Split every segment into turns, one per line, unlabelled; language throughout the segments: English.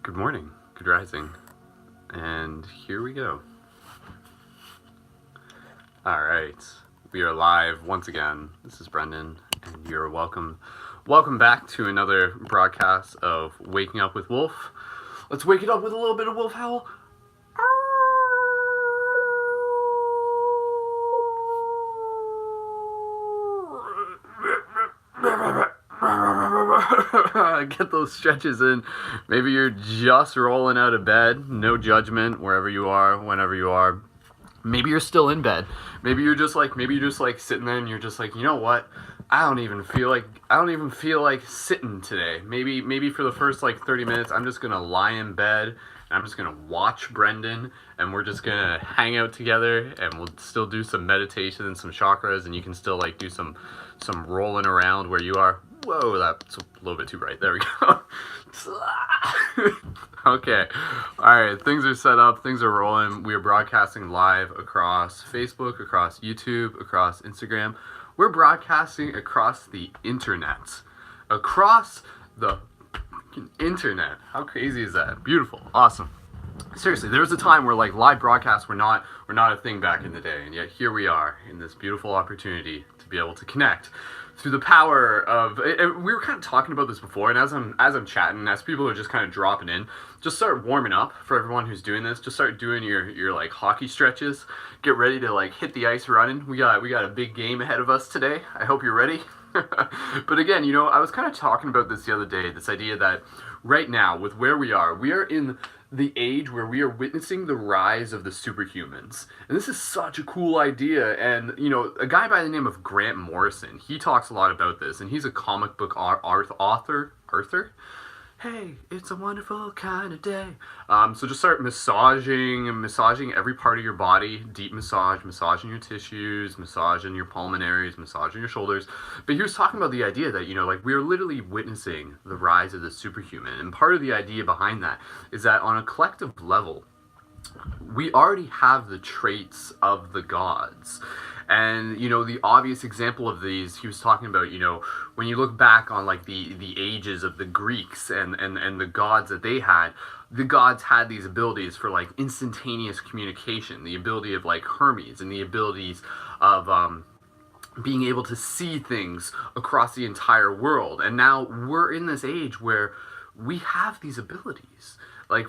Good morning, good rising, and here we go. Alright, we are live once again. This is Brendan, and you're welcome. Welcome back to another broadcast of Waking Up with Wolf. Let's wake it up with a little bit of wolf howl. Get those stretches in. Maybe you're just rolling out of bed. No judgment wherever you are, whenever you are. Maybe you're still in bed. Maybe you're just like sitting there and you're just like, you know what? I don't even feel like sitting today. Maybe for the first 30 minutes I'm just gonna lie in bed and I'm just gonna watch Brendan and we're just gonna hang out together and we'll still do some meditation and some chakras and you can still do some rolling around where you are. Whoa, that's a little bit too bright. There we go. Okay. Alright, things are set up, things are rolling. We are broadcasting live across Facebook, across YouTube, across Instagram. We're broadcasting across the internet. Across the internet. How crazy is that? Beautiful. Awesome. Seriously, there was a time where live broadcasts were not a thing back in the day, and yet here we are in this beautiful opportunity to be able to connect through the power of. We were kind of talking about this before, and as I'm chatting, as people are just kind of dropping in, just start warming up for everyone who's doing this. Just start doing your hockey stretches. Get ready to hit the ice running. We got a big game ahead of us today. I hope you're ready. But again, I was kind of talking about this the other day. This idea that right now, with where we are in the age where we are witnessing the rise of the superhumans. And this is such a cool idea. And, a guy by the name of Grant Morrison, he talks a lot about this. And he's a comic book author. Arthur? Hey, it's a wonderful kind of day. So just start massaging every part of your body. Deep massaging your tissues, massaging your pulmonaries, massaging your shoulders. But he was talking about the idea that, we are literally witnessing the rise of the superhuman. And part of the idea behind that is that on a collective level, we already have the traits of the gods. And, the obvious example of these, he was talking about, when you look back on, the ages of the Greeks and the gods that they had, the gods had these abilities for, instantaneous communication, the ability of, Hermes, and the abilities of, being able to see things across the entire world. And now we're in this age where we have these abilities.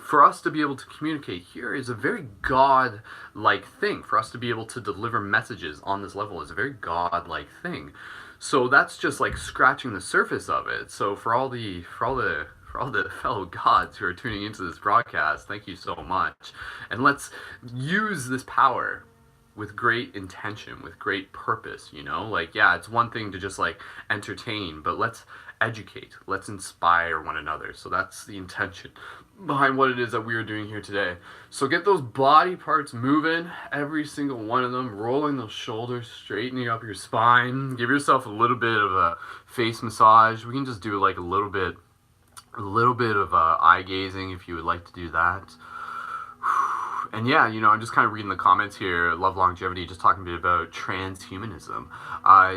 For us to be able to communicate here is a very God-like thing. For us to be able to deliver messages on this level is a very God-like thing. So that's just scratching the surface of it. So for all the fellow gods who are tuning into this broadcast, thank you so much. And let's use this power with great intention, with great purpose, it's one thing to just entertain, but let's educate, let's inspire one another. So that's the intention behind what it is that we are doing here today. So get those body parts moving, every single one of them, rolling those shoulders, straightening up your spine. Give yourself a little bit of a face massage. We can just do a little bit of eye gazing if you would like to do that. And yeah, I'm just kind of reading the comments here. Love Longevity just talking a bit about transhumanism.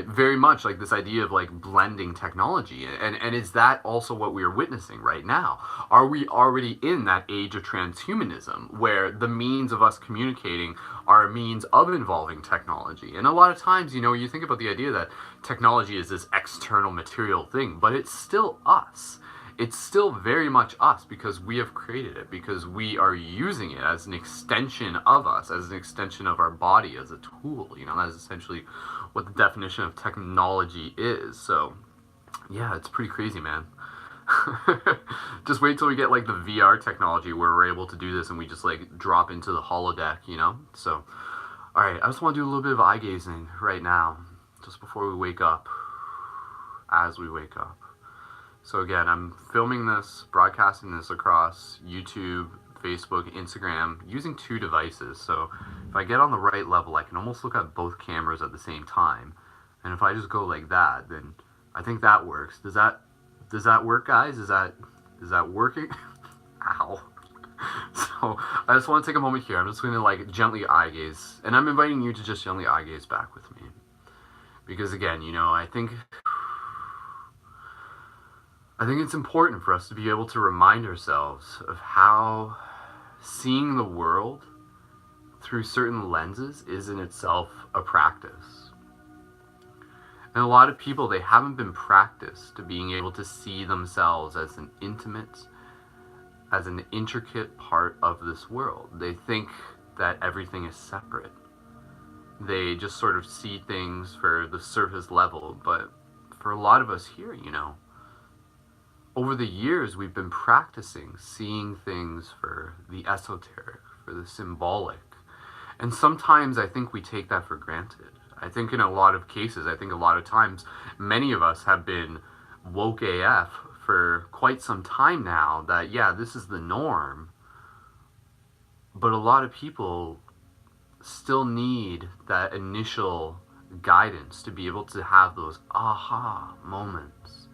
Very much this idea of blending technology. And is that also what we are witnessing right now? Are we already in that age of transhumanism where the means of us communicating are a means of involving technology? And a lot of times, you think about the idea that technology is this external material thing, but it's still us. It's still very much us because we have created it, because we are using it as an extension of us, as an extension of our body, as a tool. That is essentially what the definition of technology is. So, yeah, it's pretty crazy, man. Just wait till we get the VR technology where we're able to do this and we just drop into the holodeck, So, alright, I just want to do a little bit of eye gazing right now, just before we wake up, as we wake up. So again, I'm filming this, broadcasting this across YouTube, Facebook, Instagram, using two devices. So if I get on the right level, I can almost look at both cameras at the same time. And if I just go like that, then I think that works. Does that work, guys? Is that working? Ow. So I just want to take a moment here. I'm just going to gently eye gaze. And I'm inviting you to just gently eye gaze back with me. Because again, I think I think it's important for us to be able to remind ourselves of how seeing the world through certain lenses is in itself a practice. And a lot of people, they haven't been practiced to being able to see themselves as an intimate, as an intricate part of this world. They think that everything is separate. They just sort of see things for the surface level. But for a lot of us here, over the years we've been practicing seeing things for the esoteric, for the symbolic. And sometimes I think we take that for granted. I think in a lot of cases, I think a lot of times, many of us have been woke AF for quite some time now that, yeah, this is the norm. But a lot of people still need that initial guidance to be able to have those aha moments.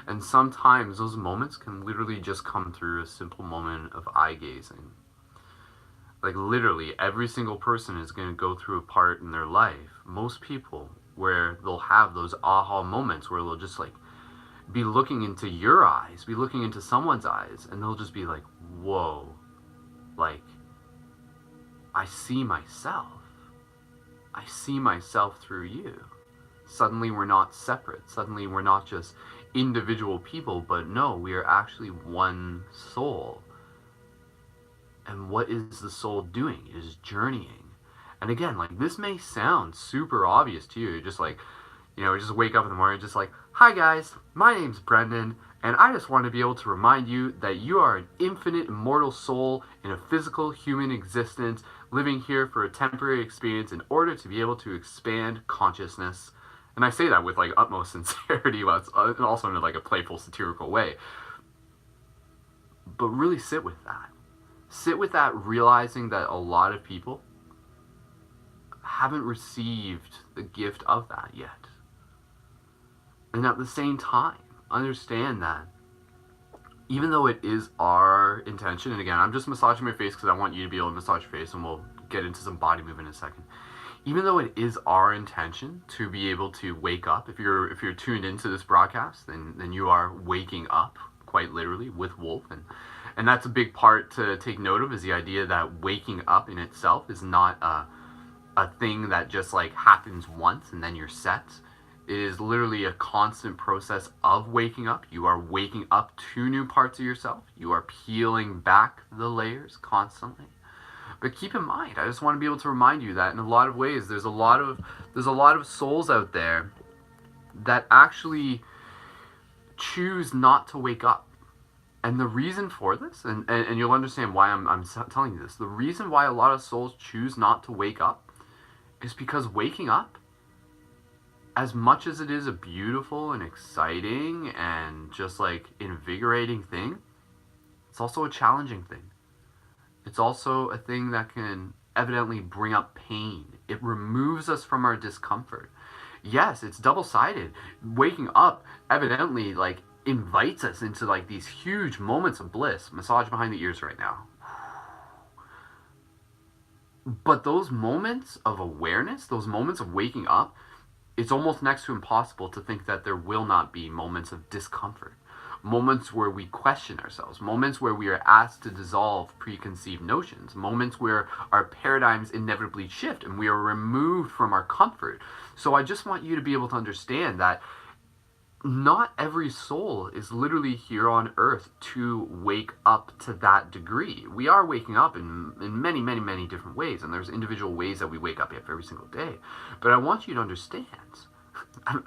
And sometimes those moments can literally just come through a simple moment of eye gazing. Like literally every single person is going to go through a part in their life, most people, where they'll have those aha moments where they'll just like be looking into your eyes, be looking into someone's eyes, and they'll just be like, whoa, like I see myself. I see myself through you. Suddenly we're not separate. Suddenly we're not just individual people, but no, we are actually one soul. And what is the soul doing? It is journeying. And again, like this may sound super obvious to you. You're just like, just wake up in the morning, just like, hi guys, my name's Brendan, and I just want to be able to remind you that you are an infinite immortal soul in a physical human existence, living here for a temporary experience in order to be able to expand consciousness. And I say that with like utmost sincerity, but it's also in like a playful, satirical way. But really sit with that. Sit with that, realizing that a lot of people haven't received the gift of that yet. And at the same time, understand that even though it is our intention, and again, I'm just massaging my face because I want you to be able to massage your face, and we'll get into some body movement in a second. Even though it is our intention to be able to wake up, if you're tuned into this broadcast, then you are waking up, quite literally, with Wolf. And that's a big part to take note of, is the idea that waking up in itself is not a thing that just like happens once and then you're set. It is literally a constant process of waking up. You are waking up to new parts of yourself. You are peeling back the layers constantly. But keep in mind, I just want to be able to remind you that in a lot of ways, there's a lot of souls out there that actually choose not to wake up. And the reason for this, and you'll understand why I'm telling you this, the reason why a lot of souls choose not to wake up is because waking up, as much as it is a beautiful and exciting and just like invigorating thing, it's also a challenging thing. It's also a thing that can evidently bring up pain. It removes us from our discomfort. Yes, it's double-sided. Waking up evidently like invites us into like these huge moments of bliss. Massage behind the ears right now. But those moments of awareness, those moments of waking up, it's almost next to impossible to think that there will not be moments of discomfort. Moments where we question ourselves, moments where we are asked to dissolve preconceived notions, moments where our paradigms inevitably shift and we are removed from our comfort. So I just want you to be able to understand that not every soul is literally here on earth to wake up to that degree. We are waking up in many, many, many different ways, and there's individual ways that we wake up every single day. But I want you to understand,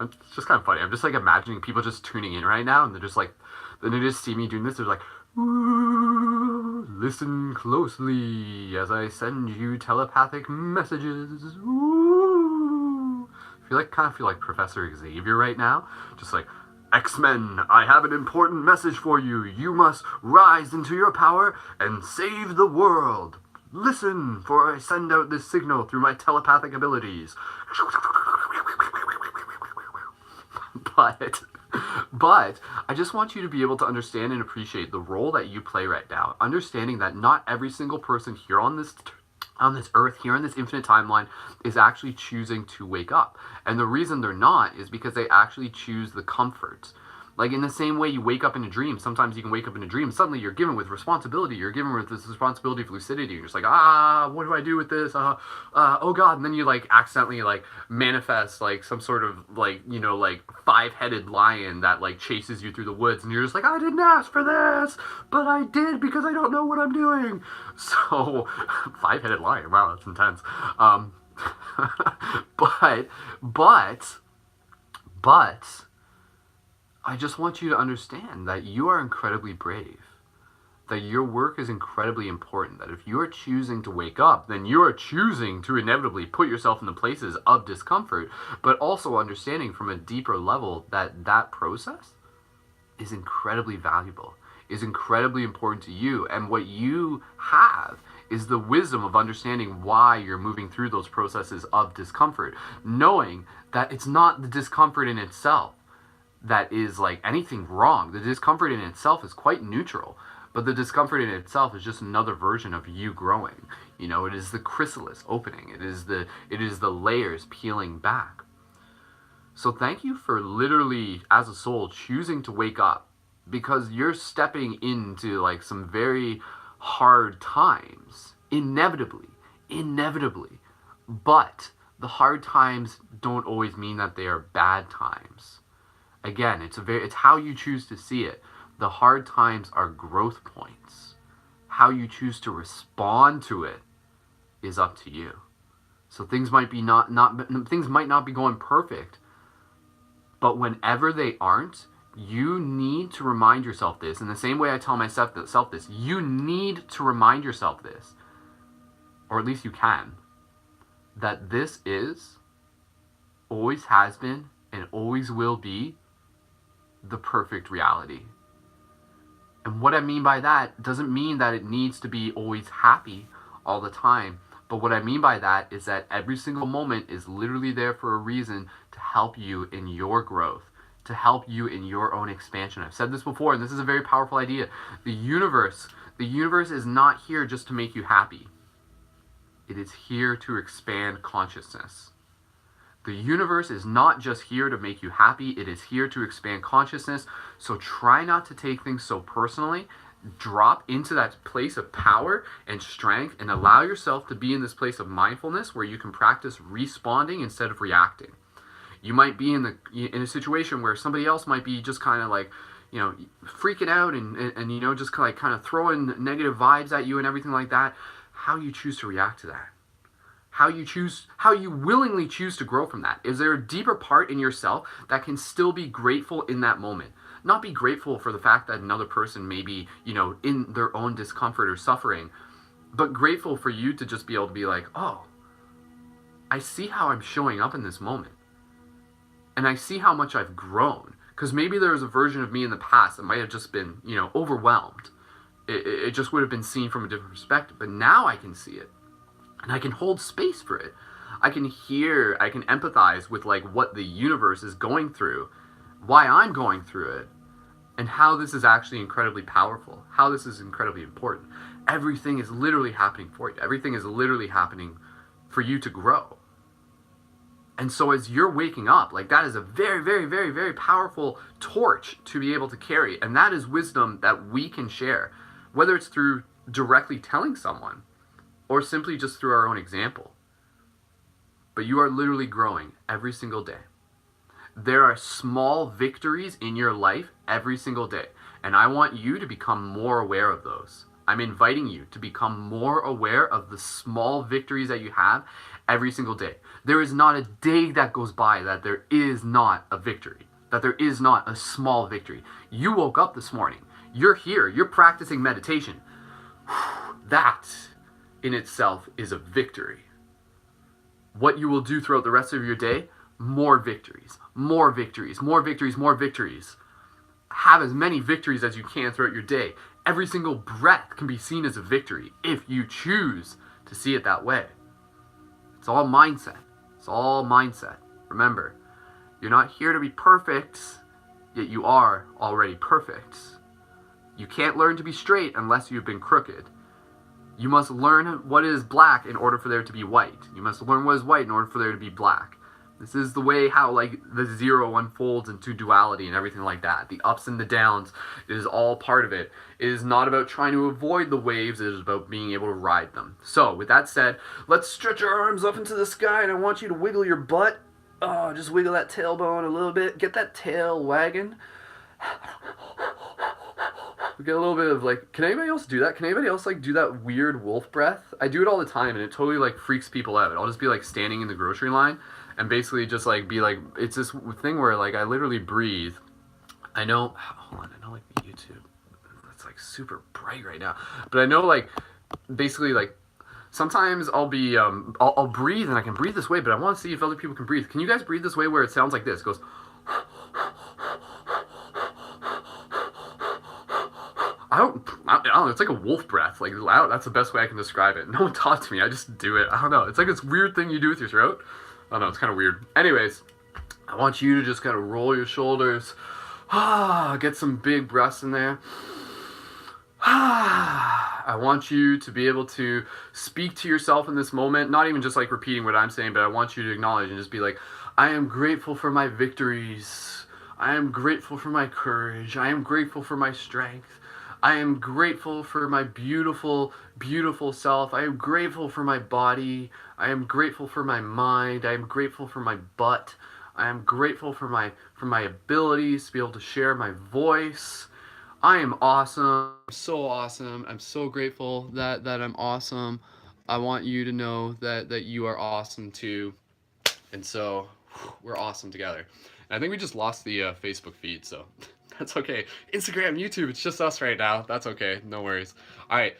it's just kind of funny, I'm just like imagining people just tuning in right now, and they're just like, then they just see me doing this, they're like, ooh, listen closely as I send you telepathic messages. Ooh. Kind of feel like Professor Xavier right now. Just like, X-Men, I have an important message for you. You must rise into your power and save the world. Listen, for I send out this signal through my telepathic abilities. But I just want you to be able to understand and appreciate the role that you play right now. Understanding that not every single person here on this earth, here in this infinite timeline, is actually choosing to wake up. And the reason they're not is because they actually choose the comfort. Like in the same way you wake up in a dream, sometimes you can wake up in a dream, suddenly you're given with responsibility, you're given with this responsibility of lucidity, you're just like, what do I do with this? Oh God, and then you like accidentally like manifest like some sort of like, you know, like 5-headed lion that like chases you through the woods, and you're just like, I didn't ask for this, but I did because I don't know what I'm doing. So, 5-headed lion, wow, that's intense. But, I just want you to understand that you are incredibly brave, that your work is incredibly important, that if you are choosing to wake up, then you are choosing to inevitably put yourself in the places of discomfort, but also understanding from a deeper level that that process is incredibly valuable, is incredibly important to you, and what you have is the wisdom of understanding why you're moving through those processes of discomfort, knowing that it's not the discomfort in itself that is like anything wrong. The discomfort in itself is quite neutral, but the discomfort in itself is just another version of you growing. You know, it is the chrysalis opening. It is the layers peeling back. So thank you for literally, as a soul, choosing to wake up, because you're stepping into like some very hard times, inevitably. But the hard times don't always mean that they are bad times. Again, it's how you choose to see it. The hard times are growth points. How you choose to respond to it is up to you. So things might not be going perfect, but whenever they aren't, you need to remind yourself this. In the same way I tell myself this, you need to remind yourself this, or at least you can, that this is, always has been, and always will be the perfect reality. And what I mean by that doesn't mean that it needs to be always happy all the time. But what I mean by that is that every single moment is literally there for a reason to help you in your growth, to help you in your own expansion. I've said this before, and this is a very powerful idea. The universe is not here just to make you happy. It is here to expand consciousness. The universe is not just here to make you happy, it is here to expand consciousness. So try not to take things so personally. Drop into that place of power and strength and allow yourself to be in this place of mindfulness where you can practice responding instead of reacting. You might be in a situation where somebody else might be just kind of like, you know, freaking out and you know, just kind of throwing negative vibes at you and everything like that. How you choose to react to that. How you willingly choose to grow from that. Is there a deeper part in yourself that can still be grateful in that moment? Not be grateful for the fact that another person may be, you know, in their own discomfort or suffering, but grateful for you to just be able to be like, oh, I see how I'm showing up in this moment. And I see how much I've grown. Because maybe there was a version of me in the past that might have just been, you know, overwhelmed. It just would have been seen from a different perspective. But now I can see it. And I can hold space for it. I can empathize with like what the universe is going through, why I'm going through it, and how this is actually incredibly powerful, how this is incredibly important. Everything is literally happening for you. Everything is literally happening for you to grow. And so as you're waking up, like that is a very, very, very, very powerful torch to be able to carry. And that is wisdom that we can share, whether it's through directly telling someone or simply just through our own example. But you are literally growing every single day. There are small victories in your life every single day. And I want you to become more aware of those. I'm inviting you to become more aware of the small victories that you have every single day. There is not a day that goes by that there is not a victory, that there is not a small victory. You woke up this morning. You're here. You're practicing meditation. That in itself is a victory. What you will do throughout the rest of your day, more victories, more victories, more victories, more victories. Have as many victories as you can throughout your day. Every single breath can be seen as a victory if you choose to see it that way. It's all mindset. It's all mindset. Remember, you're not here to be perfect, yet you are already perfect. You can't learn to be straight unless you've been crooked. You must learn what is black in order for there to be white. You must learn what is white in order for there to be black. This is the way how like the zero unfolds into duality and everything like that. The ups and the downs is all part of it. It is not about trying to avoid the waves, it is about being able to ride them. So, with that said, let's stretch our arms up into the sky and I want you to wiggle your butt. Oh, just wiggle that tailbone a little bit. Get that tail wagging. We get a little bit of like, can anybody else do that? Can anybody else like do that weird wolf breath? I do it all the time and it totally like freaks people out. I'll just be like standing in the grocery line and basically just like be like, it's this thing where like I literally breathe. I know, hold on, I know like YouTube, it's like super bright right now, but I know like basically like sometimes I'll be I'll breathe and I can breathe this way, but I want to see if other people can breathe. Can you guys breathe this way where it sounds like this? It goes. I don't know. It's like a wolf breath, like loud. That's the best way I can describe it. No one taught to me. I just do it. I don't know. It's like this weird thing you do with your throat. I don't know. It's kind of weird. Anyways, I want you to just kind of roll your shoulders. Get some big breaths in there. I want you to be able to speak to yourself in this moment, not even just like repeating what I'm saying, but I want you to acknowledge and just be like, I am grateful for my victories. I am grateful for my courage. I am grateful for my strength. I am grateful for my beautiful, beautiful self. I am grateful for my body. I am grateful for my mind. I am grateful for my butt. I am grateful for my abilities to be able to share my voice. I am awesome. I'm so awesome. I'm so grateful that I'm awesome. I want you to know that you are awesome too. And so we're awesome together. And I think we just lost the Facebook feed, so that's okay. Instagram, YouTube, it's just us right now. That's okay. No worries. All right.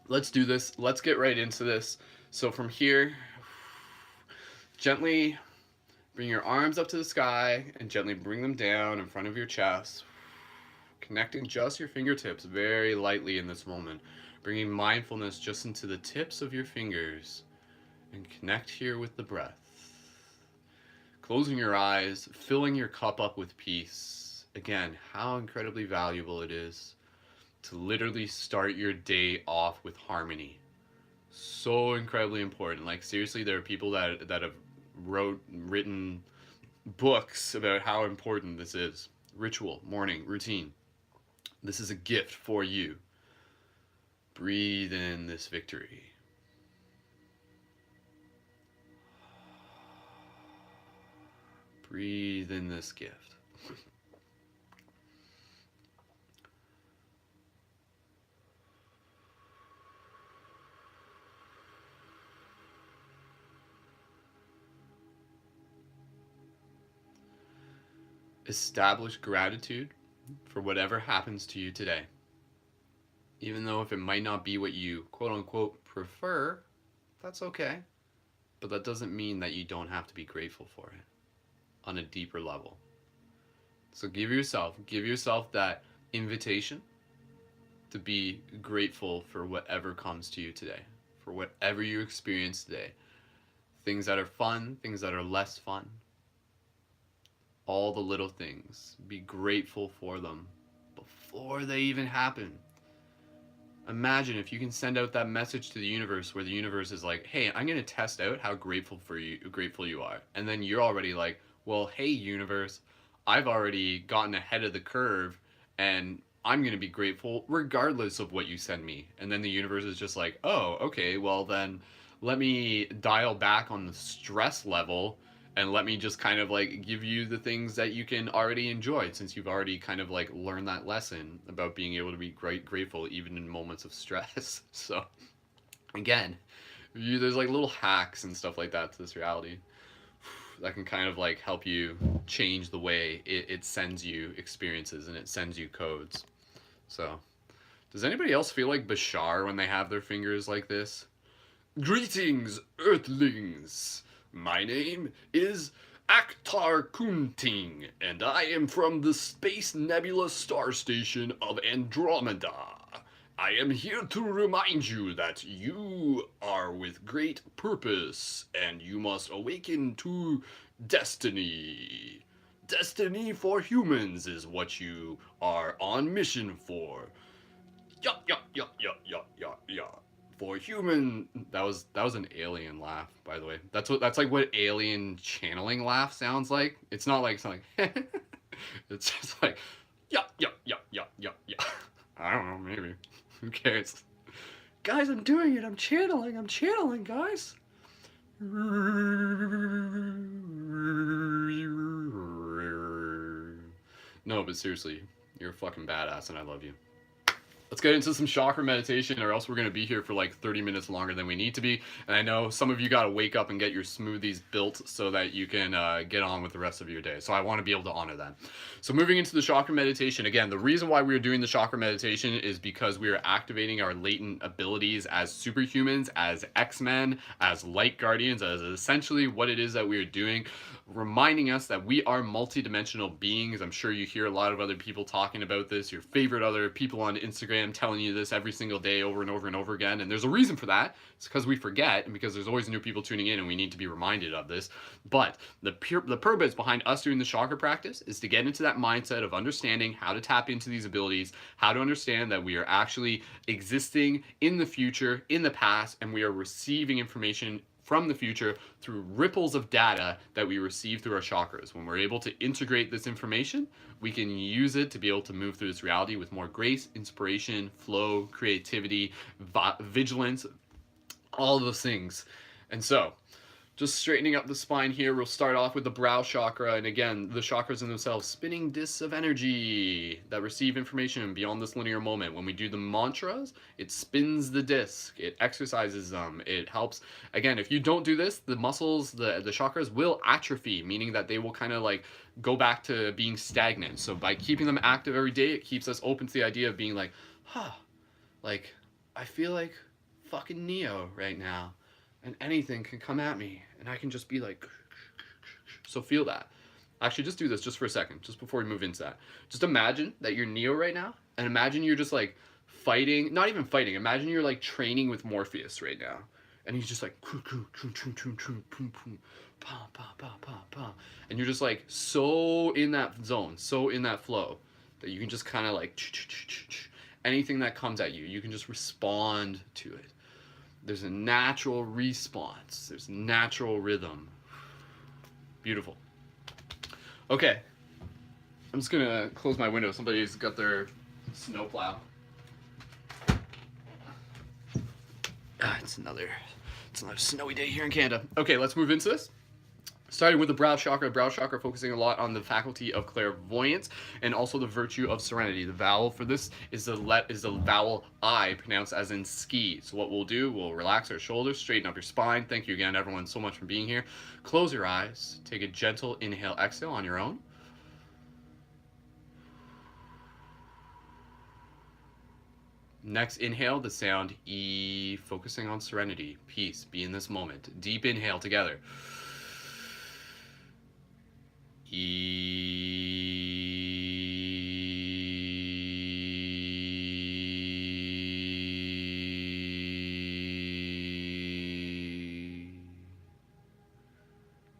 Let's do this. Let's get right into this. So from here, gently bring your arms up to the sky and gently bring them down in front of your chest. Connecting just your fingertips very lightly in this moment. Bringing mindfulness just into the tips of your fingers. And connect here with the breath. Closing your eyes, filling your cup up with peace. Again, how incredibly valuable it is to literally start your day off with harmony. So incredibly important. Like seriously, there are people that have written books about how important this is. Ritual, morning, routine. This is a gift for you. Breathe in this victory. Breathe in this gift. Establish gratitude for whatever happens to you today. Even though if it might not be what you quote unquote prefer, that's okay. But that doesn't mean that you don't have to be grateful for it on a deeper level. So give yourself that invitation to be grateful for whatever comes to you today, for whatever you experience today. Things that are fun, things that are less fun, all the little things. Be grateful for them before they even happen. Imagine if you can send out that message to the universe where the universe is like, hey, I'm going to test out how grateful you are. And then you're already like, well, hey, universe, I've already gotten ahead of the curve and I'm going to be grateful regardless of what you send me. And then the universe is just like, oh, okay, well then let me dial back on the stress level and let me just kind of like give you the things that you can already enjoy since you've already kind of like learned that lesson about being able to be grateful even in moments of stress. So again, there's like little hacks and stuff like that to this reality that can kind of like help you change the way it sends you experiences and it sends you codes. So does anybody else feel like Bashar when they have their fingers like this? Greetings, Earthlings! My name is Akhtar Kunting, and I am from the Space Nebula Star Station of Andromeda. I am here to remind you that you are with great purpose, and you must awaken to destiny. Destiny for humans is what you are on mission for. Yeah. For human, that was an alien laugh, by the way. That's like what alien channeling laugh sounds like. It's not like something. It's just like, yeah, yeah, yeah, yeah, yeah, yeah. I don't know, maybe. Who cares? Guys, I'm doing it. I'm channeling. I'm channeling, guys. No, but seriously, you're a fucking badass, and I love you. Let's get into some chakra meditation, or else we're going to be here for like 30 minutes longer than we need to be. And I know some of you got to wake up and get your smoothies built so that you can get on with the rest of your day. So I want to be able to honor that. So moving into the chakra meditation, again, the reason why we're doing the chakra meditation is because we are activating our latent abilities as superhumans, as X-Men, as light guardians, as essentially what it is that we are doing, reminding us that we are multidimensional beings. I'm sure you hear a lot of other people talking about this, your favorite other people on Instagram telling you this every single day over and over and over again. And there's a reason for that. It's because we forget, and because there's always new people tuning in, and we need to be reminded of this. But the purpose behind us doing the chakra practice is to get into that mindset of understanding how to tap into these abilities, how to understand that we are actually existing in the future, in the past, and we are receiving information from the future through ripples of data that we receive through our chakras. When we're able to integrate this information, we can use it to be able to move through this reality with more grace, inspiration, flow, creativity, vigilance, all of those things. And so, just straightening up the spine here, we'll start off with the brow chakra. And again, the chakras in themselves, spinning discs of energy that receive information beyond this linear moment. When we do the mantras, it spins the disc, it exercises them, it helps. Again, if you don't do this, the muscles, the chakras will atrophy, meaning that they will kind of like go back to being stagnant. So by keeping them active every day, it keeps us open to the idea of being like, like, I feel like fucking Neo right now. And anything can come at me, and I can just be like, so feel that. Actually, just do this just for a second, just before we move into that. Just imagine that you're Neo right now, and imagine you're just like fighting, not even fighting, imagine you're like training with Morpheus right now. And he's just like, and you're just like so in that zone, so in that flow, that you can just kind of like, anything that comes at you, you can just respond to it. There's a natural response. There's natural rhythm. Beautiful. Okay. I'm just going to close my window. Somebody's got their snowplow. It's another snowy day here in Canada. Okay, let's move into this. Starting with the brow chakra focusing a lot on the faculty of clairvoyance and also the virtue of serenity. The vowel for this is the vowel I, pronounced as in ski. So what we'll do, we'll relax our shoulders, straighten up your spine. Thank you again, everyone, so much for being here. Close your eyes. Take a gentle inhale, exhale on your own. Next, inhale the sound E, focusing on serenity, peace, be in this moment. Deep inhale together.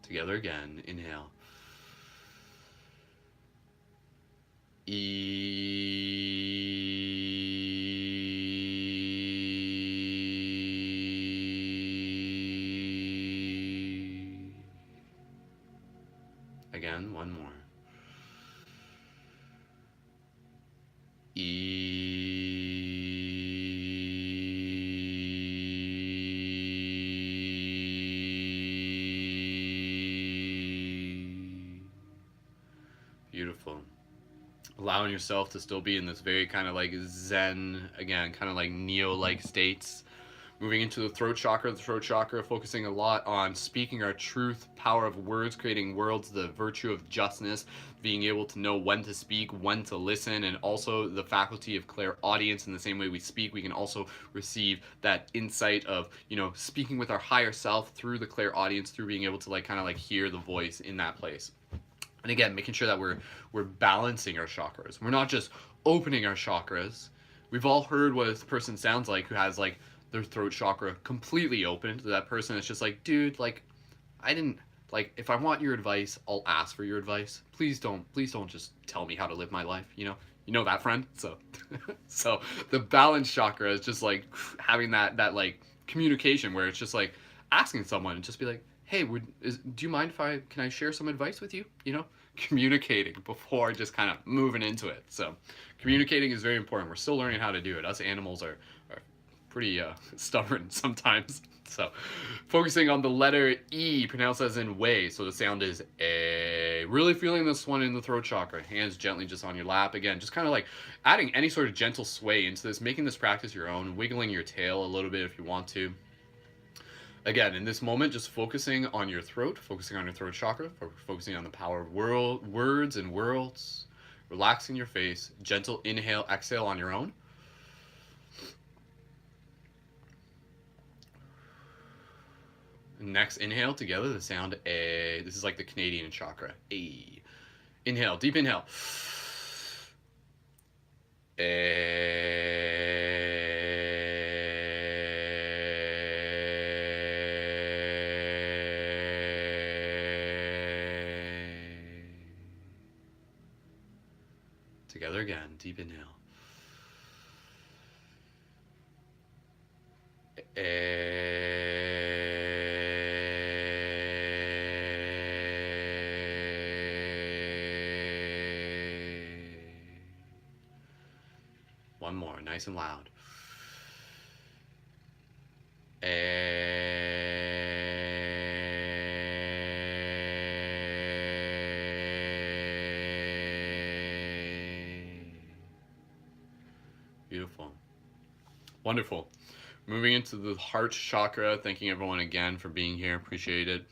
Together again, inhale. Again, one more. Beautiful. Allowing yourself to still be in this very kind of like Zen, again, kind of like Neo-like states. Moving into the throat chakra focusing a lot on speaking our truth, power of words, creating worlds, the virtue of justness, being able to know when to speak, when to listen, and also the faculty of clairaudience. In the same way we speak, we can also receive that insight of, speaking with our higher self through the clairaudience, through being able to like kind of like hear the voice in that place. And again, making sure that we're balancing our chakras. We're not just opening our chakras. We've all heard what this person sounds like who has like their throat chakra completely open. To that person, it's just like, dude, like, I didn't Like, if I want your advice, I'll ask for your advice. Please don't just tell me how to live my life, you know that, friend. So so the balance chakra is just like having that like communication where it's just like asking someone and just be like, hey, do you mind if can I share some advice with you, communicating before just kind of moving into it. So communicating is very important. We're still learning how to do it. Us animals are pretty stubborn sometimes. So focusing on the letter E, pronounced as in way. So the sound is A. Really feeling this one in the throat chakra. Hands gently just on your lap. Again, just kind of like adding any sort of gentle sway into this, making this practice your own, wiggling your tail a little bit if you want to. Again, in this moment, just focusing on your throat, focusing on your throat chakra, focusing on the power of words and worlds, relaxing your face, gentle inhale, exhale on your own. Next inhale together, the sound A. This is like the Canadian chakra. A. Inhale, deep inhale. Together again, deep inhale. One more, nice and loud. Beautiful. Wonderful. Moving into the heart chakra, thanking everyone again for being here. Appreciate it.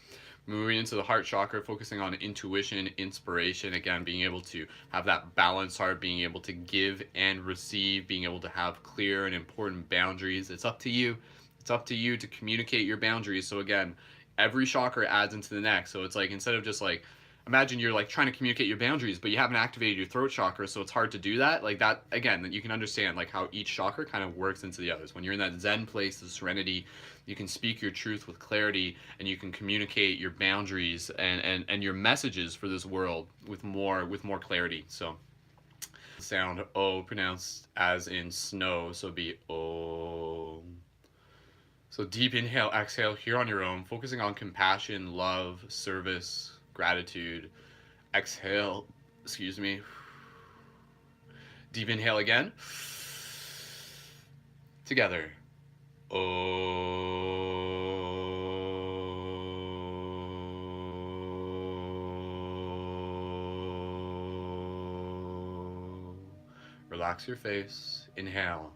Moving into the heart chakra, focusing on intuition, inspiration, again, being able to have that balanced heart, being able to give and receive, being able to have clear and important boundaries. It's up to you. It's up to you to communicate your boundaries. So again, every chakra adds into the next. So it's like, instead of just like, imagine you're like trying to communicate your boundaries, but you haven't activated your throat chakra, so it's hard to do that. Like that, again, that you can understand like how each chakra kind of works into the others. When you're in that Zen place, the serenity, you can speak your truth with clarity, and you can communicate your boundaries and your messages for this world with more clarity. So sound O, pronounced as in snow, so be O. So deep inhale, exhale here on your own, focusing on compassion, love, service, gratitude. Exhale, excuse me. Deep inhale again. Together. Relax your face. Inhale.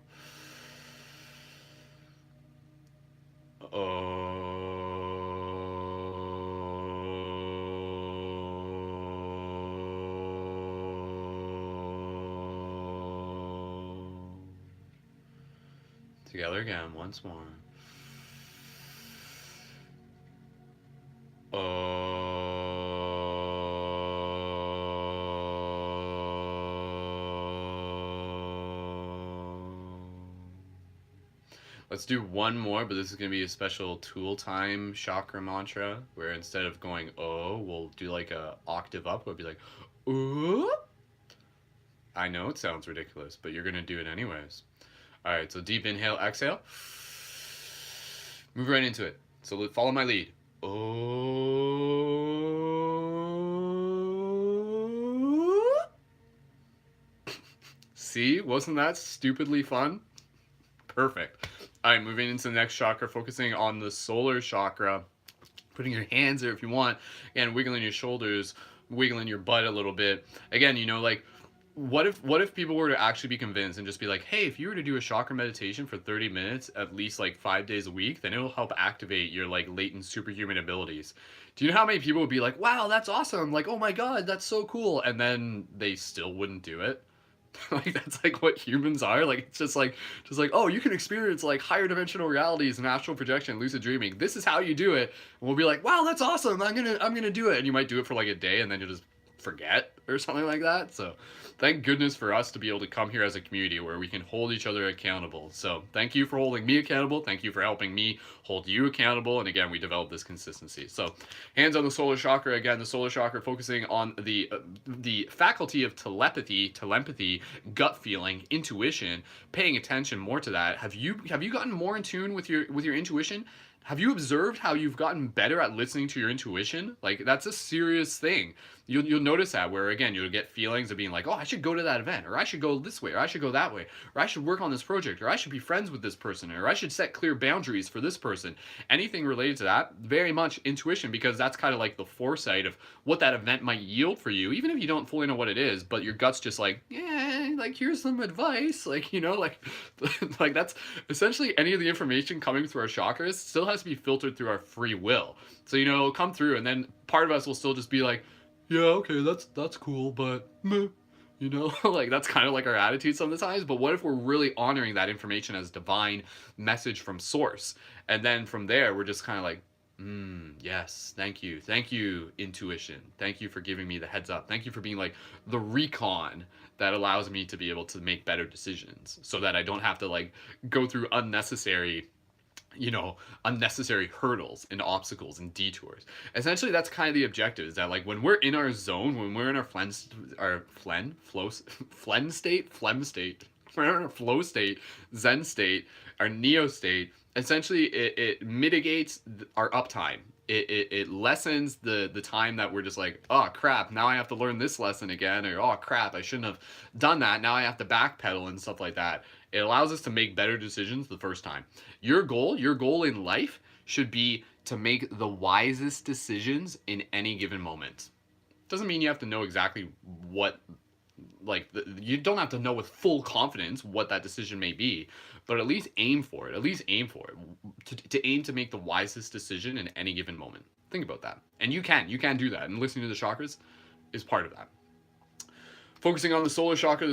Together again, once more. Let's do one more, but this is going to be a special tool time chakra mantra, where instead of going oh, we'll do like a octave up. We'll be like, ooh. I know it sounds ridiculous, but you're going to do it anyways. All right, so deep inhale, exhale. Move right into it. So follow my lead. Oh. See, wasn't that stupidly fun? Perfect. All right, moving into the next chakra, focusing on the solar chakra. Putting your hands there if you want. Again, wiggling your shoulders, wiggling your butt a little bit. Again, like, what if people were to actually be convinced and just be like, hey, if you were to do a chakra meditation for 30 minutes, at least like 5 days a week, then it'll help activate your like latent superhuman abilities. Do you know how many people would be like, wow, that's awesome. Like, oh my God, that's so cool. And then they still wouldn't do it. Like, that's like what humans are. Like, it's just like, oh, you can experience like higher dimensional realities and astral projection, lucid dreaming. This is how you do it. And we'll be like, wow, that's awesome. I'm gonna do it. And you might do it for like a day, and then you'll just forget or something like that. So thank goodness for us to be able to come here as a community where we can hold each other accountable. So thank you for holding me accountable. Thank you for helping me hold you accountable. And again, we develop this consistency. So hands on the solar chakra. Again, the solar chakra focusing on the faculty of telepathy, gut feeling, intuition, paying attention more to that. Have you gotten more in tune with your intuition? Have you observed how you've gotten better at listening to your intuition? Like, that's a serious thing. You'll notice that, where again you'll get feelings of being like, oh, I should go to that event, or I should go this way, or I should go that way, or I should work on this project, or I should be friends with this person, or I should set clear boundaries for this person. Anything related to that, very much intuition, because that's kind of like the foresight of what that event might yield for you, even if you don't fully know what it is, but your gut's just like, yeah, like here's some advice, like, you know, like like that's essentially any of the information coming through our chakras still has to be filtered through our free will. So, you know, it'll come through, and then part of us will still just be like, yeah, okay, that's cool, but meh. You know, like that's kind of like our attitude sometimes. But what if we're really honoring that information as divine message from source? And then from there, we're just kind of like, yes, thank you, intuition. Thank you for giving me the heads up. Thank you for being like the recon that allows me to be able to make better decisions, so that I don't have to like go through unnecessary hurdles and obstacles and detours. Essentially, that's kind of the objective, is that like when we're in our zone, when we're in our phlegm state, we're in our flow state, zen state, our neo state, essentially it mitigates our uptime. It lessens the time that we're just like, oh crap, now I have to learn this lesson again, or oh crap, I shouldn't have done that, now I have to backpedal and stuff like that. It allows us to make better decisions the first time. Your goal in life should be to make the wisest decisions in any given moment. Doesn't mean you have to know exactly what, you don't have to know with full confidence what that decision may be, but at least aim for it. To aim to make the wisest decision in any given moment. Think about that. And you can do that. And listening to the chakras is part of that. Focusing on the solar chakra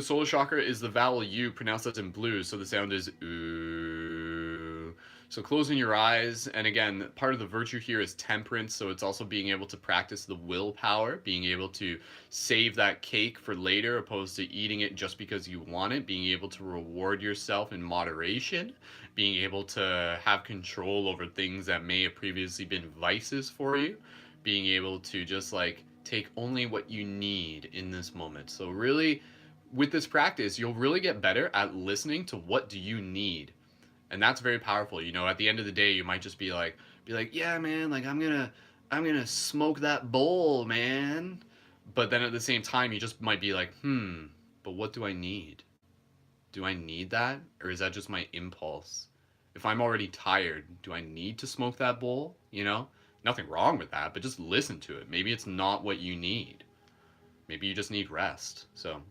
is the vowel U, pronounced as in blue, so the sound is ooh. So closing your eyes, and again, part of the virtue here is temperance, so it's also being able to practice the willpower, being able to save that cake for later opposed to eating it just because you want it, being able to reward yourself in moderation, being able to have control over things that may have previously been vices for you, being able to just like take only what you need in this moment. So really, with this practice, you'll really get better at listening to what do you need. And that's very powerful. You know, at the end of the day, you might just be like, yeah, man, like I'm gonna smoke that bowl, man. But then at the same time, you just might be like, but what do I need? Do I need that? Or is that just my impulse? If I'm already tired, do I need to smoke that bowl? You know? Nothing wrong with that, but just listen to it. Maybe it's not what you need. Maybe you just need rest. So,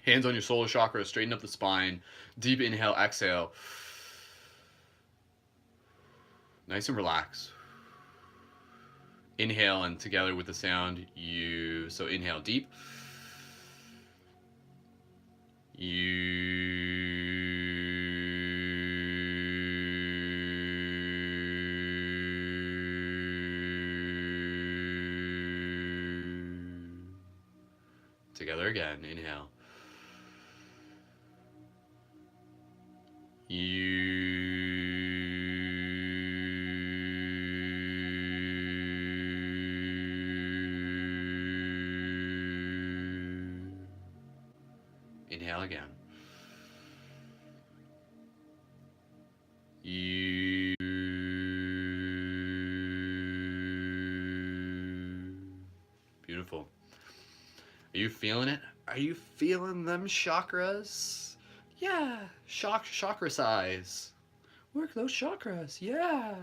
hands on your solar chakra, straighten up the spine, deep inhale, exhale. Nice and relax. Inhale, and together with the sound, you. So inhale deep. Together again, inhale. Inhale again. Beautiful. Are you feeling it? Are you feeling them chakras? Yeah, chakra size. Work those chakras, yeah.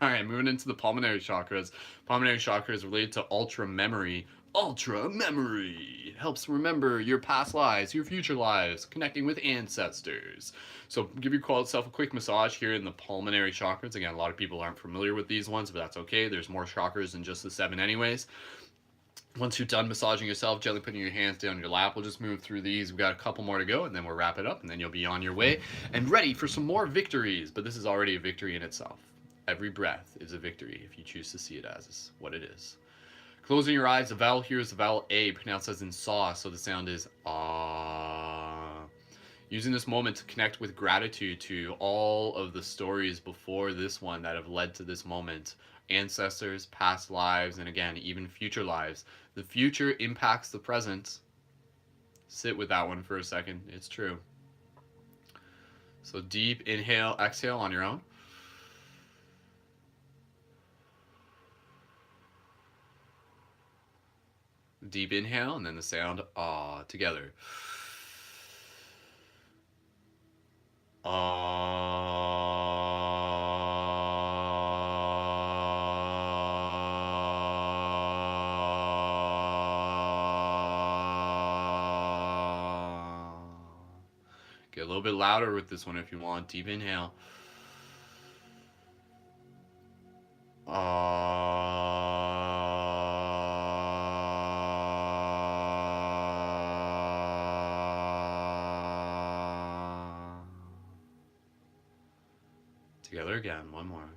All right, moving into the pulmonary chakras. Pulmonary chakra is related to ultra memory. Ultra memory. It helps remember your past lives, your future lives, connecting with ancestors. So give yourself a quick massage here in the pulmonary chakras. Again, a lot of people aren't familiar with these ones, but that's okay. There's more chakras than just the 7 anyways. Once you're done massaging yourself, gently putting your hands down your lap, we'll just move through these. We've got a couple more to go, and then we'll wrap it up, and then you'll be on your way and ready for some more victories. But this is already a victory in itself. Every breath is a victory if you choose to see it as what it is. Closing your eyes, the vowel here is the vowel A, pronounced as in saw, so the sound is ah. Using this moment to connect with gratitude to all of the stories before this one that have led to this moment. Ancestors, past lives, and again, even future lives. The future impacts the present. Sit with that one for a second. It's true. So deep inhale, exhale on your own. Deep inhale, and then the sound ah together. Get a little bit louder with this one if you want. Deep inhale. Together again, one more.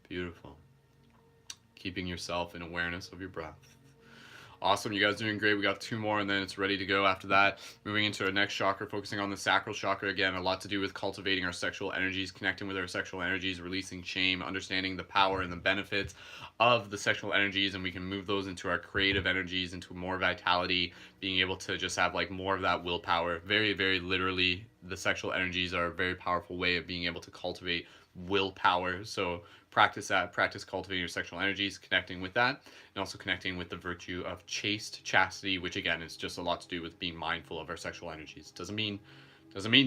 Beautiful. Keeping yourself in awareness of your breath. Awesome, you guys are doing great. We got 2 more and then it's ready to go after that. Moving into our next chakra, focusing on the sacral chakra. Again, a lot to do with cultivating our sexual energies, connecting with our sexual energies, releasing shame, understanding the power and the benefits of the sexual energies, and we can move those into our creative energies, into more vitality, being able to just have like more of that willpower. Very, very literally, the sexual energies are a very powerful way of being able to cultivate willpower. So practice that, practice cultivating your sexual energies, connecting with that, and also connecting with the virtue of chaste chastity, which again is just a lot to do with being mindful of our sexual energies. Doesn't mean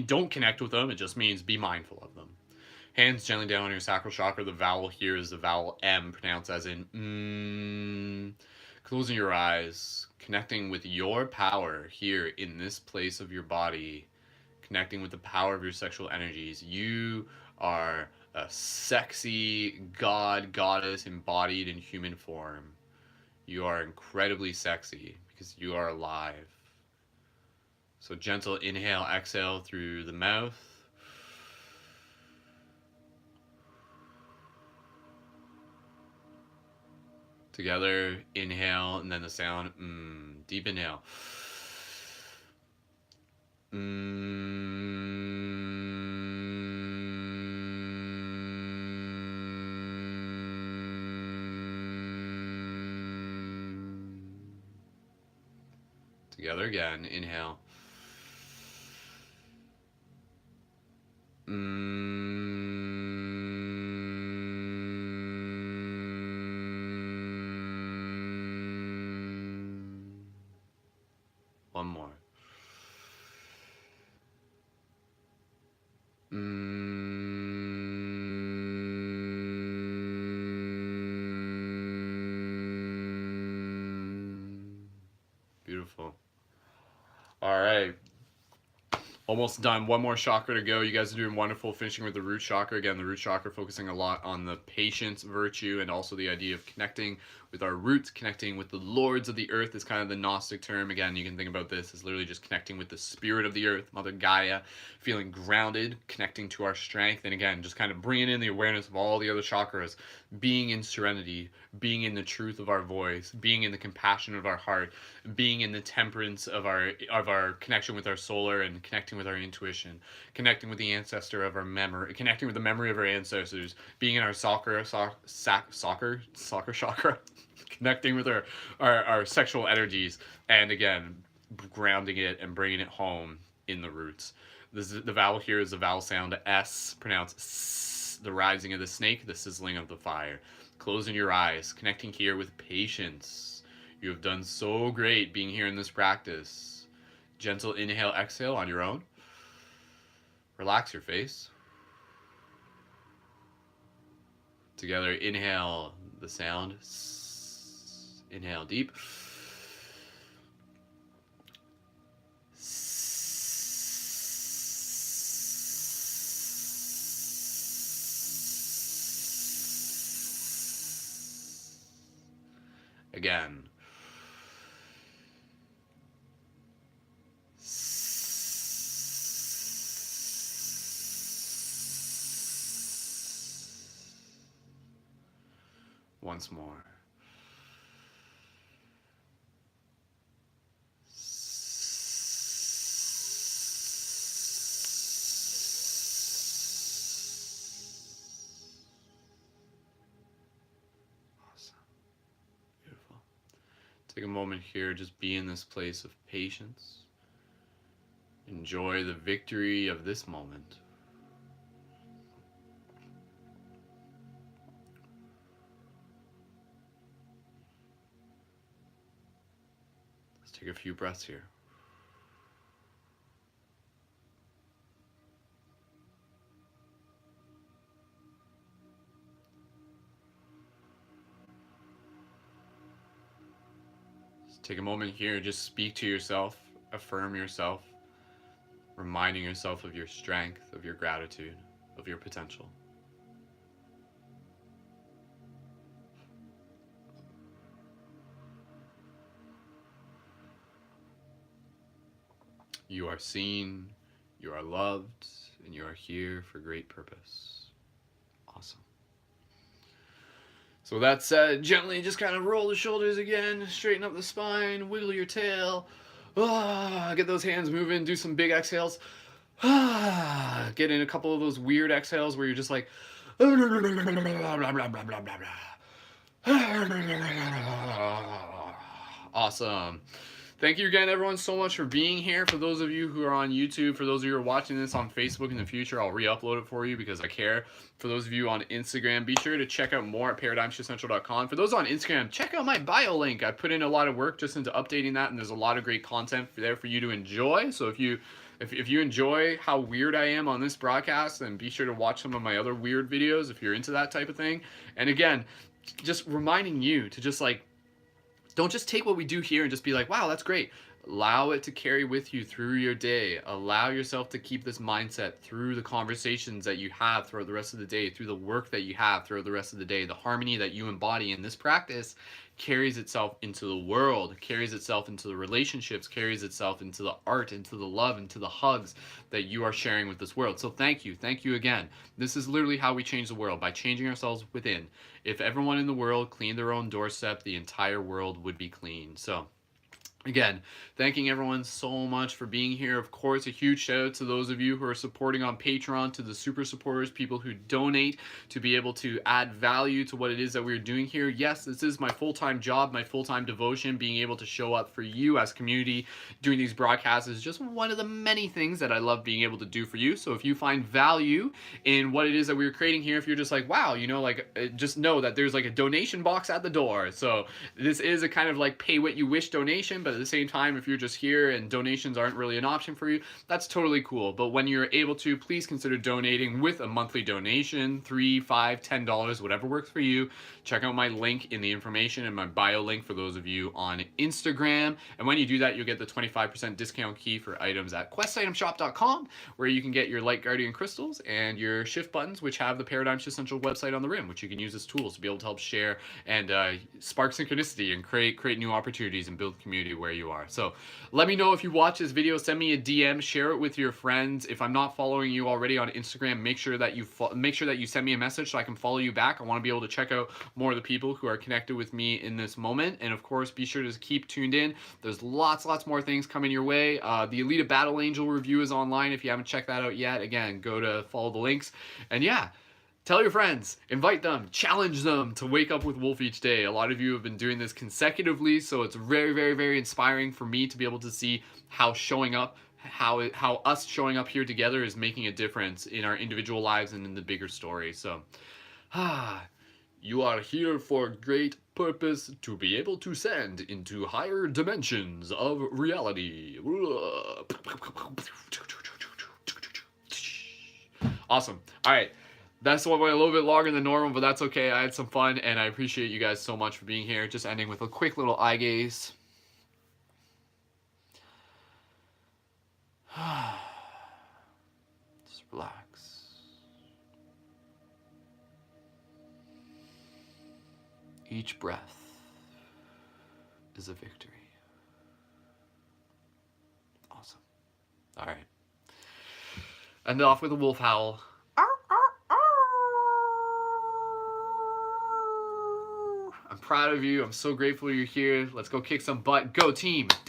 don't connect with them, it just means be mindful of them. Hands gently down on your sacral chakra. The vowel here is the vowel M, pronounced as in Closing your eyes, connecting with your power here in this place of your body, connecting with the power of your sexual energies. You are a sexy god, goddess embodied in human form. You are incredibly sexy because you are alive. So gentle inhale, exhale through the mouth. Together, inhale, and then the sound, deep inhale. Together again, inhale. One more. Beautiful. All right. Almost done. One more chakra to go. You guys are doing wonderful. Finishing with the root chakra. Again, the root chakra focusing a lot on the patience virtue and also the idea of connecting with our roots, connecting with the lords of the earth is kind of the Gnostic term. Again, you can think about this as literally just connecting with the spirit of the earth, Mother Gaia, feeling grounded, connecting to our strength, and again, just kind of bringing in the awareness of all the other chakras, being in serenity, being in the truth of our voice, being in the compassion of our heart, being in the temperance of our connection with our solar and connecting with our intuition, connecting with the ancestor of our memory, connecting with the memory of our ancestors, being in our soccer chakra, connecting with our sexual energies, and again, grounding it and bringing it home in the roots. The vowel here is the vowel sound S, pronounced S, the rising of the snake, the sizzling of the fire. Closing your eyes, connecting here with patience. You have done so great being here in this practice. Gentle inhale, exhale on your own. Relax your face. Together, inhale the sound. Inhale deep. Again, once more. Awesome. Beautiful. Take a moment here, just be in this place of patience. Enjoy the victory of this moment. Let's take a few breaths here. Let's take a moment here, just speak to yourself, affirm yourself, reminding yourself of your strength, of your gratitude, of your potential. You are seen, you are loved, and you are here for great purpose. Awesome. So with that said, gently just kind of roll the shoulders again, straighten up the spine, wiggle your tail. Get those hands moving, do some big exhales. Get in a couple of those weird exhales where you're just like awesome. Thank you again, everyone, so much for being here. For those of you who are on YouTube, for those of you who are watching this on Facebook in the future, I'll re-upload it for you because I care. For those of you on Instagram, be sure to check out more at paradigmshiftcentral.com. For those on Instagram, check out my bio link. I put in a lot of work just into updating that, and there's a lot of great content there for you to enjoy. So if you enjoy how weird I am on this broadcast, then be sure to watch some of my other weird videos if you're into that type of thing. And again, just reminding you to just like, don't just take what we do here and just be like, wow, that's great. Allow it to carry with you through your day. Allow yourself to keep this mindset through the conversations that you have throughout the rest of the day, through the work that you have throughout the rest of the day. The harmony that you embody in this practice carries itself into the world, carries itself into the relationships, carries itself into the art, into the love, into the hugs that you are sharing with this world. So thank you again. This is literally how we change the world, by changing ourselves within. If everyone in the world cleaned their own doorstep, the entire world would be clean. So again, thanking everyone so much for being here. Of course, a huge shout out to those of you who are supporting on Patreon, to the super supporters, people who donate to be able to add value to what it is that we're doing here. Yes, this is my full-time job, my full-time devotion. Being able to show up for you as community, doing these broadcasts is just one of the many things that I love being able to do for you. So if you find value in what it is that we're creating here, if you're just like, wow, you know, like, just know that there's like a donation box at the door. So this is a kind of like pay what you wish donation, but at the same time, if you're just here and donations aren't really an option for you, that's totally cool. But when you're able to, please consider donating with a monthly donation, $3, $5, $10, whatever works for you. Check out my link in the information and my bio link for those of you on Instagram. And when you do that, you'll get the 25% discount key for items at questitemshop.com, where you can get your Light Guardian crystals and your shift buttons, which have the Paradigm Shift Central website on the rim, which you can use as tools to be able to help share and spark synchronicity and create new opportunities and build community where you are. So let me know if you watch this video, send me a DM, share it with your friends. If I'm not following you already on Instagram, make sure that you send me a message so I can follow you back. I want to be able to check out more of the people who are connected with me in this moment. And of course, be sure to keep tuned in. There's lots more things coming your way. The Elite Battle Angel review is online. If you haven't checked that out yet, again, go to follow the links. And yeah, tell your friends, invite them, challenge them to wake up with Wolf each day. A lot of you have been doing this consecutively, so it's very inspiring for me to be able to see how showing up, how us showing up here together is making a difference in our individual lives and in the bigger story. So, you are here for a great purpose, to be able to send into higher dimensions of reality. Awesome. All right. That's one went a little bit longer than normal, but that's okay. I had some fun, and I appreciate you guys so much for being here. Just ending with a quick little eye gaze. Just relax. Each breath is a victory. Awesome. All right. End off with a wolf howl. proud of you. I'm so grateful you're here. Let's go kick some butt. Go team. It's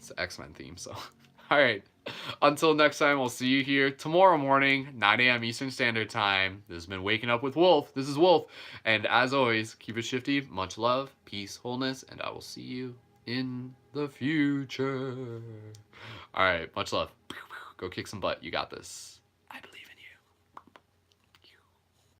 the X-Men theme, so. All right. Until next time, I'll see you here tomorrow morning, 9 a.m. Eastern Standard Time. This has been Waking Up with Wolf. This is Wolf. And as always, keep it shifty. Much love, peace, wholeness, and I will see you in the future. All right. Much love. Go kick some butt. You got this. I believe.